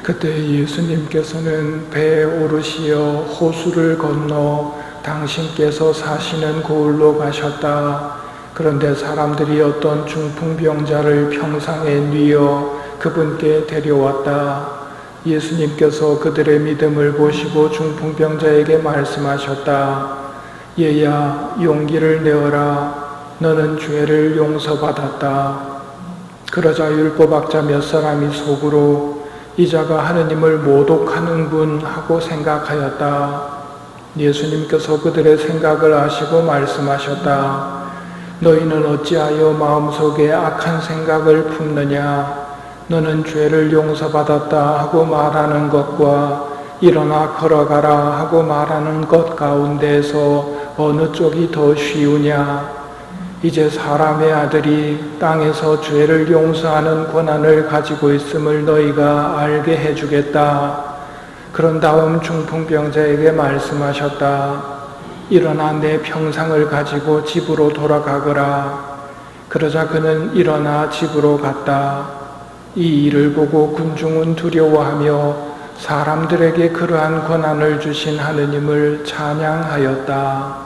그때 예수님께서는 배에 오르시어 호수를 건너 당신께서 사시는 고을로 가셨다. 그런데 사람들이 어떤 중풍병자를 평상에 뉘어 그분께 데려왔다. 예수님께서 그들의 믿음을 보시고 중풍병자에게 말씀하셨다. 얘야, 용기를 내어라. 너는 죄를 용서받았다. 그러자 율법학자 몇 사람이 속으로 이 자가 하느님을 모독하는군 하고 생각하였다. 예수님께서 그들의 생각을 아시고 말씀하셨다. 너희는 어찌하여 마음속에 악한 생각을 품느냐? 너는 죄를 용서받았다 하고 말하는 것과 일어나 걸어가라 하고 말하는 것 가운데서 어느 쪽이 더 쉬우냐? 이제 사람의 아들이 땅에서 죄를 용서하는 권한을 가지고 있음을 너희가 알게 해주겠다. 그런 다음 중풍병자에게 말씀하셨다. 일어나 내 평상을 가지고 집으로 돌아가거라. 그러자 그는 일어나 집으로 갔다. 이 일을 보고 군중은 두려워하며 사람들에게 그러한 권한을 주신 하느님을 찬양하였다.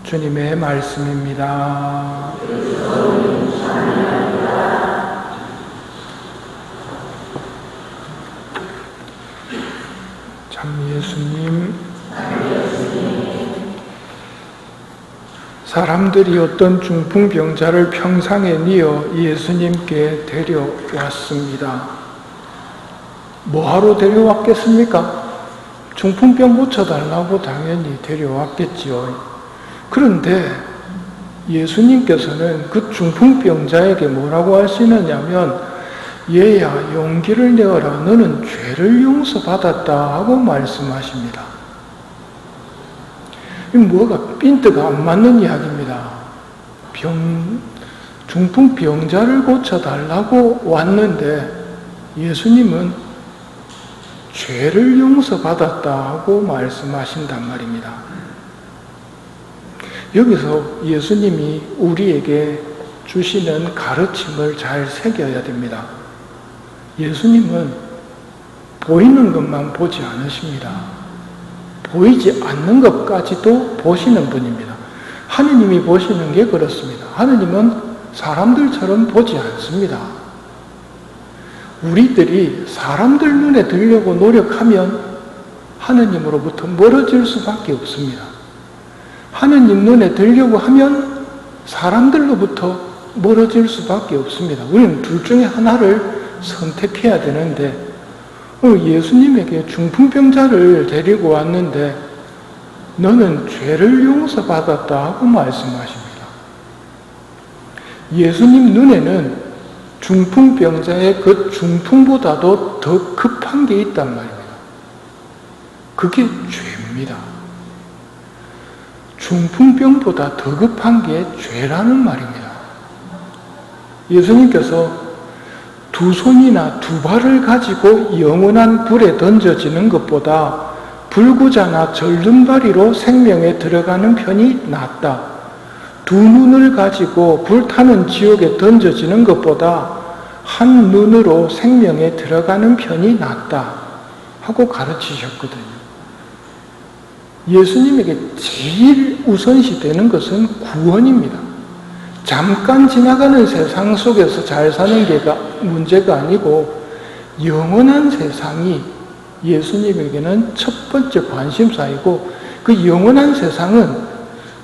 주님의 말씀입니다. 참 예수님, 사람들이 어떤 중풍병자를 평상에 뉘어 예수님께 데려왔습니다. 뭐하러 데려왔겠습니까? 중풍병 고쳐달라고 당연히 데려왔겠지요. 그런데 예수님께서는 그 중풍병자에게 뭐라고 하시느냐면 얘야, 용기를 내어라. 너는 죄를 용서받았다 하고 말씀하십니다. 이 뭐가 핀트가 안 맞는 이야기입니다. 중풍병자를 고쳐달라고 왔는데 예수님은 죄를 용서받았다 하고 말씀하신단 말입니다. 여기서 예수님이 우리에게 주시는 가르침을 잘 새겨야 됩니다. 예수님은 보이는 것만 보지 않으십니다. 보이지 않는 것까지도 보시는 분입니다. 하느님이 보시는 게 그렇습니다. 하느님은 사람들처럼 보지 않습니다. 우리들이 사람들 눈에 들려고 노력하면 하느님으로부터 멀어질 수밖에 없습니다. 하느님 눈에 들려고 하면 사람들로부터 멀어질 수밖에 없습니다. 우리는 둘 중에 하나를 선택해야 되는데 예수님에게 중풍병자를 데리고 왔는데 너는 죄를 용서받았다 하고 말씀하십니다. 예수님 눈에는 중풍병자의 그 중풍보다도 더 급한 게 있단 말입니다. 그게 죄입니다. 중풍병보다 더 급한 게 죄라는 말입니다. 예수님께서 두 손이나 두 발을 가지고 영원한 불에 던져지는 것보다 불구자나 절름발이로 생명에 들어가는 편이 낫다. 두 눈을 가지고 불타는 지옥에 던져지는 것보다 한 눈으로 생명에 들어가는 편이 낫다 하고 가르치셨거든요. 예수님에게 제일 우선시 되는 것은 구원입니다. 잠깐 지나가는 세상 속에서 잘 사는 게 문제가 아니고 영원한 세상이 예수님에게는 첫 번째 관심사이고 그 영원한 세상은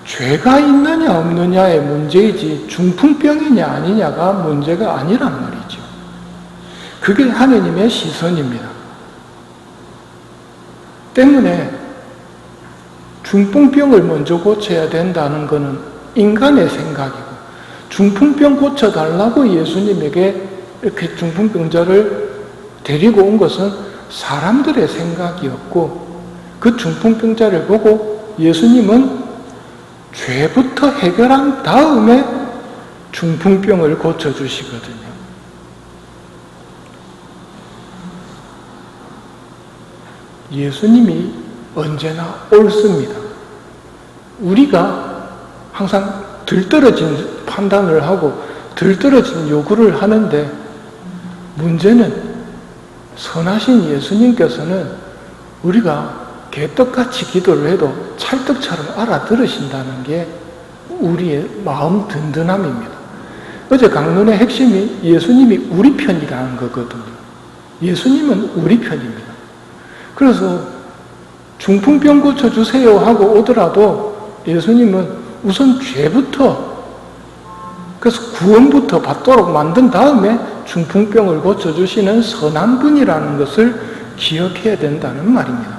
죄가 있느냐 없느냐의 문제이지 중풍병이냐 아니냐가 문제가 아니란 말이죠. 그게 하느님의 시선입니다. 때문에 중풍병을 먼저 고쳐야 된다는 것은 인간의 생각이고 중풍병 고쳐달라고 예수님에게 이렇게 중풍병자를 데리고 온 것은 사람들의 생각이었고 그 중풍병자를 보고 예수님은 죄부터 해결한 다음에 중풍병을 고쳐주시거든요. 예수님이 언제나 옳습니다. 우리가 항상 들떨어진 판단을 하고 들떨어진 요구를 하는데 문제는 선하신 예수님께서는 우리가 개떡같이 기도를 해도 찰떡처럼 알아들으신다는 게 우리의 마음 든든함입니다. 어제 강론의 핵심이 예수님이 우리 편이라는 거거든요. 예수님은 우리 편입니다. 그래서 중풍병 고쳐주세요 하고 오더라도 예수님은 우선 죄부터, 그래서 구원부터 받도록 만든 다음에 중풍병을 고쳐주시는 선한 분이라는 것을 기억해야 된다는 말입니다.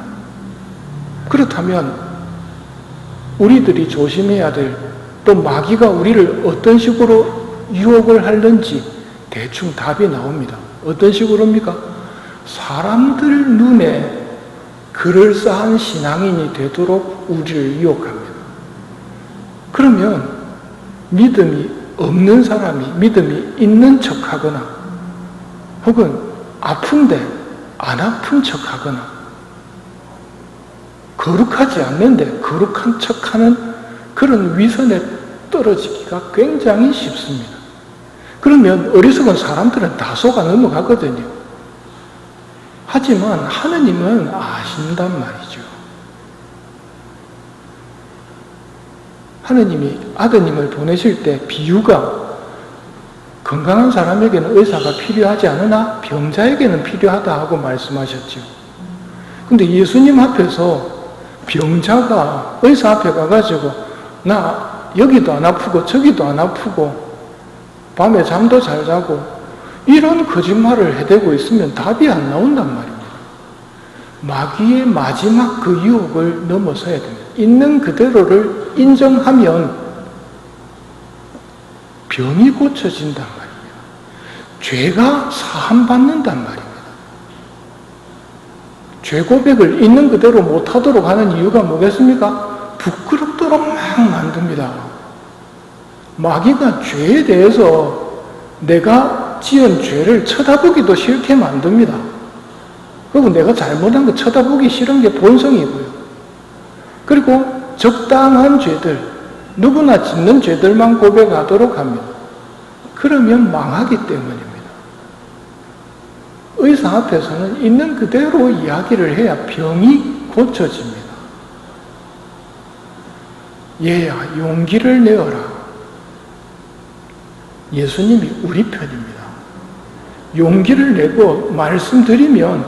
그렇다면 우리들이 조심해야 될, 또 마귀가 우리를 어떤 식으로 유혹을 하는지 대충 답이 나옵니다. 어떤 식으로입니까? 사람들 눈에 그럴싸한 신앙인이 되도록 우리를 유혹합니다. 그러면 믿음이 없는 사람이 믿음이 있는 척하거나 혹은 아픈데 안 아픈 척하거나 거룩하지 않는데 거룩한 척하는 그런 위선에 떨어지기가 굉장히 쉽습니다. 그러면 어리석은 사람들은 다 속아 넘어가거든요. 하지만 하느님은 아신단 말이죠. 하느님이 아드님을 보내실 때 비유가 건강한 사람에게는 의사가 필요하지 않으나 병자에게는 필요하다 하고 말씀하셨죠. 근데 예수님 앞에서 병자가 의사 앞에 가가지고 나 여기도 안 아프고 저기도 안 아프고 밤에 잠도 잘 자고 이런 거짓말을 해대고 있으면 답이 안 나온단 말입니다. 마귀의 마지막 그 유혹을 넘어서야 됩니다. 있는 그대로를 인정하면 병이 고쳐진단 말이에요. 죄가 사함받는단 말입니다. 죄 고백을 있는 그대로 못하도록 하는 이유가 뭐겠습니까? 부끄럽도록 막 만듭니다. 마귀가 죄에 대해서 내가 지은 죄를 쳐다보기도 싫게 만듭니다. 그리고 내가 잘못한 거 쳐다보기 싫은 게 본성이고요. 그리고 적당한 죄들, 누구나 짓는 죄들만 고백하도록 합니다. 그러면 망하기 때문입니다. 의사 앞에서는 있는 그대로 이야기를 해야 병이 고쳐집니다. 얘야, 용기를 내어라. 예수님이 우리 편입니다. 용기를 내고 말씀드리면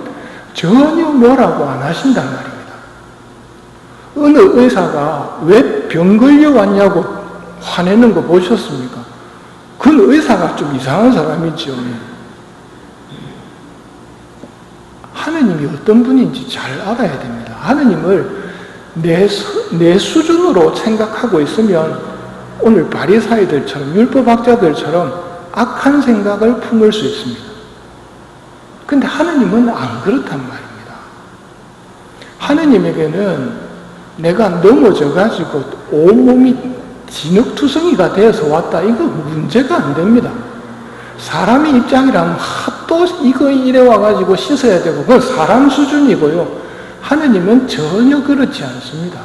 전혀 뭐라고 안 하신단 말입니다. 어느 의사가 왜 병 걸려왔냐고 화내는 거 보셨습니까? 그 의사가 좀 이상한 사람이죠. 하느님이 어떤 분인지 잘 알아야 됩니다. 하느님을 내 수준으로 생각하고 있으면 오늘 바리사이들처럼 율법학자들처럼 악한 생각을 품을 수 있습니다. 근데 하느님은 안 그렇단 말입니다. 하느님에게는 내가 넘어져가지고 온몸이 진흙투성이가 되어서 왔다. 이거 문제가 안 됩니다. 사람의 입장이라면 또 이거 이래 와가지고 씻어야 되고 그건 사람 수준이고요. 하느님은 전혀 그렇지 않습니다.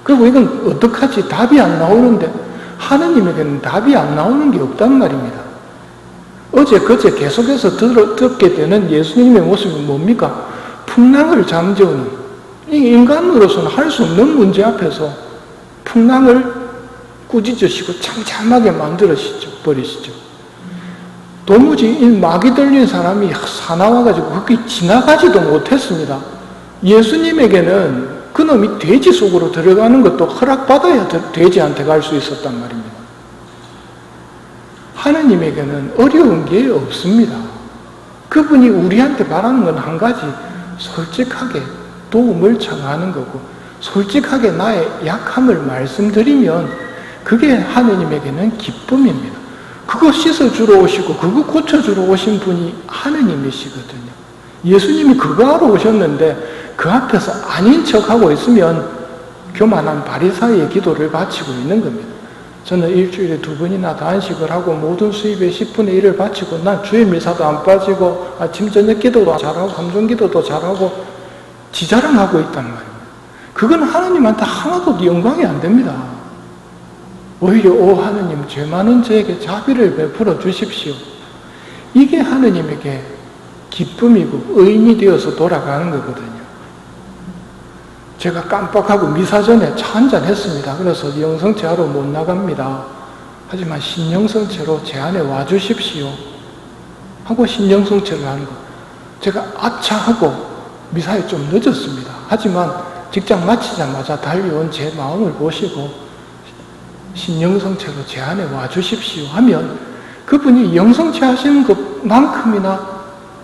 그리고 이건 어떡하지? 답이 안 나오는데 하느님에게는 답이 안 나오는 게 없단 말입니다. 어제 그제 계속해서 듣게 되는 예수님의 모습이 뭡니까? 풍랑을 잠재우는, 이 인간으로서는 할 수 없는 문제 앞에서 풍랑을 꾸짖으시고 잠잠하게 만들어 버리시죠. 도무지 이 마귀 들린 사람이 사나워가지고 거기 지나가지도 못했습니다. 예수님에게는 그놈이 돼지 속으로 들어가는 것도 허락받아야 돼지한테 갈 수 있었단 말입니다. 하느님에게는 어려운 게 없습니다. 그분이 우리한테 바라는 건 한 가지, 솔직하게 도움을 청하는 거고 솔직하게 나의 약함을 말씀드리면 그게 하느님에게는 기쁨입니다. 그거 씻어주러 오시고 그거 고쳐주러 오신 분이 하느님이시거든요. 예수님이 그거 하러 오셨는데 그 앞에서 아닌 척하고 있으면 교만한 바리사이의 기도를 바치고 있는 겁니다. 저는 일주일에 2번이나 단식을 하고 모든 수입의 10분의 1을 바치고 난 주일 미사도 안 빠지고 아침 저녁 기도도 잘하고 감정 기도도 잘하고 지자랑하고 있단 말입니다. 그건 하나님한테 하나도 영광이 안 됩니다. 오히려 오 하느님 죄 많은 저에게 자비를 베풀어 주십시오. 이게 하느님에게 기쁨이고 의인이 되어서 돌아가는 거거든요. 제가 깜빡하고 미사 전에 차 한잔 했습니다. 그래서 영성체하러 못 나갑니다. 하지만 신영성체로 제 안에 와주십시오 하고 신영성체를 하는 거. 제가 아차 하고 미사에 좀 늦었습니다. 하지만 직장 마치자마자 달려온 제 마음을 보시고 신영성체로 제 안에 와주십시오 하면 그분이 영성체 하시는 것만큼이나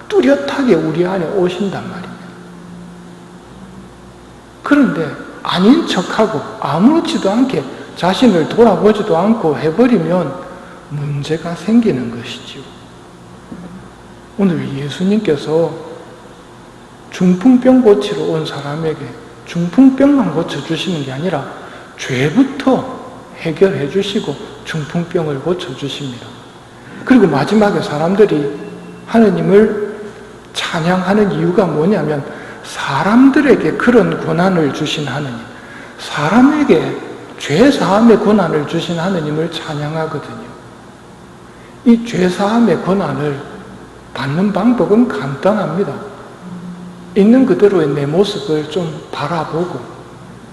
뚜렷하게 우리 안에 오신단 말입니다. 그런데 아닌 척하고 아무렇지도 않게 자신을 돌아보지도 않고 해버리면 문제가 생기는 것이지요. 오늘 예수님께서 중풍병 고치러 온 사람에게 중풍병만 고쳐주시는 게 아니라 죄부터 해결해 주시고 중풍병을 고쳐주십니다. 그리고 마지막에 사람들이 하느님을 찬양하는 이유가 뭐냐면 사람들에게 그런 권한을 주신 하느님, 사람에게 죄사함의 권한을 주신 하느님을 찬양하거든요. 이 죄사함의 권한을 받는 방법은 간단합니다. 있는 그대로의 내 모습을 좀 바라보고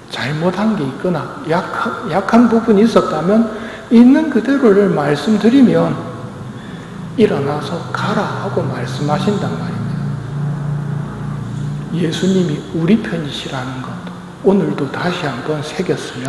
잘못한 게 있거나 약한 부분이 있었다면 있는 그대로를 말씀드리면 일어나서 가라 하고 말씀하신단 말입니다. 예수님이 우리 편이시라는 것 오늘도 다시 한번 새겼으면